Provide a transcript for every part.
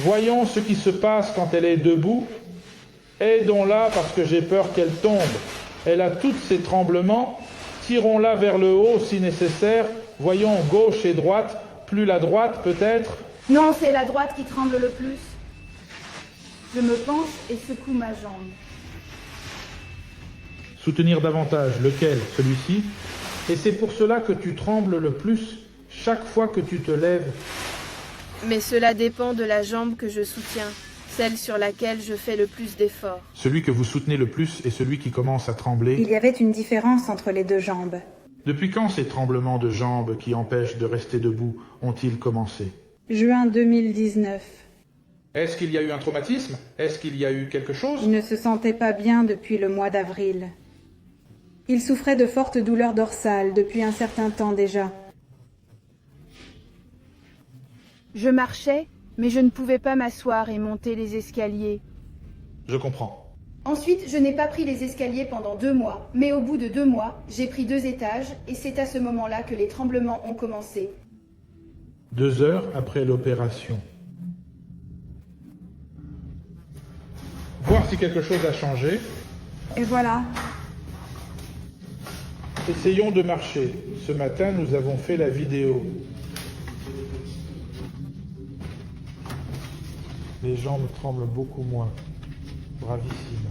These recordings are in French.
Voyons ce qui se passe quand elle est debout. Aidons-la parce que j'ai peur qu'elle tombe. Elle a tous ces tremblements. Tirons-la vers le haut si nécessaire. Voyons gauche et droite. Plus la droite peut-être. Non, c'est la droite qui tremble le plus. Je me penche et secoue ma jambe. Soutenir davantage. Lequel? Celui-ci? Et c'est pour cela que tu trembles le plus chaque fois que tu te lèves. Mais cela dépend de la jambe que je soutiens, celle sur laquelle je fais le plus d'efforts. Celui que vous soutenez le plus est celui qui commence à trembler. Il y avait une différence entre les deux jambes. Depuis quand ces tremblements de jambes qui empêchent de rester debout ont-ils commencé? Juin 2019. Est-ce qu'il y a eu un traumatisme? Est-ce qu'il y a eu quelque chose? Il ne se sentait pas bien depuis le mois d'avril. Il souffrait de fortes douleurs dorsales depuis un certain temps déjà. Je marchais, mais je ne pouvais pas m'asseoir et monter les escaliers. Je comprends. Ensuite, je n'ai pas pris les escaliers pendant 2 mois, mais au bout de 2 mois, j'ai pris 2 étages et c'est à ce moment-là que les tremblements ont commencé. 2 heures après l'opération. Voir si quelque chose a changé. Et voilà. Essayons de marcher. Ce matin, nous avons fait la vidéo. Les jambes tremblent beaucoup moins. Bravissime.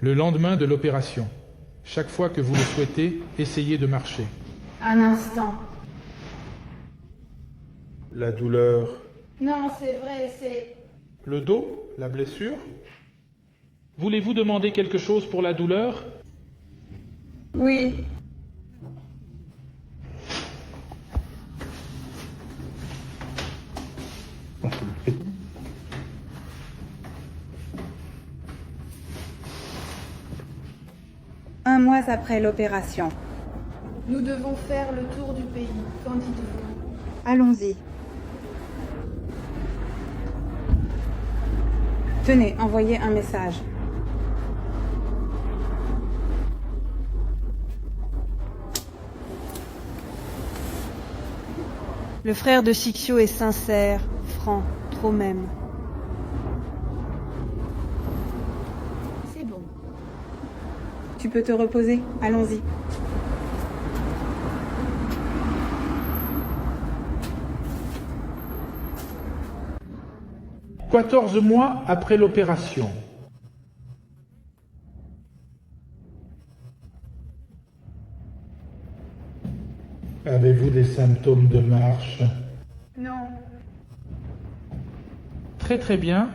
Le lendemain de l'opération. Chaque fois que vous le souhaitez, essayez de marcher. Un instant. La douleur. Non, c'est vrai, c'est... Le dos, la blessure. Voulez-vous demander quelque chose pour la douleur? Oui. Un mois après l'opération. Nous devons faire le tour du pays. Qu'en dites-vous? Allons-y. Tenez, envoyez un message. Le frère de Sixio est sincère, franc, trop même. C'est bon. Tu peux te reposer. Allons-y. « 14 mois après l'opération. Avez-vous des symptômes de marche? Non. Très très bien.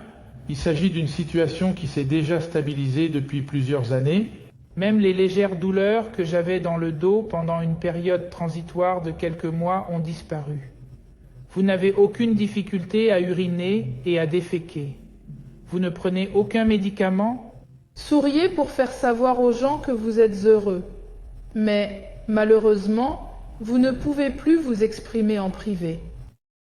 Il s'agit d'une situation qui s'est déjà stabilisée depuis plusieurs années. Même les légères douleurs que j'avais dans le dos pendant une période transitoire de quelques mois ont disparu. Vous n'avez aucune difficulté à uriner et à déféquer. Vous ne prenez aucun médicament. Souriez pour faire savoir aux gens que vous êtes heureux. Mais malheureusement, vous ne pouvez plus vous exprimer en privé.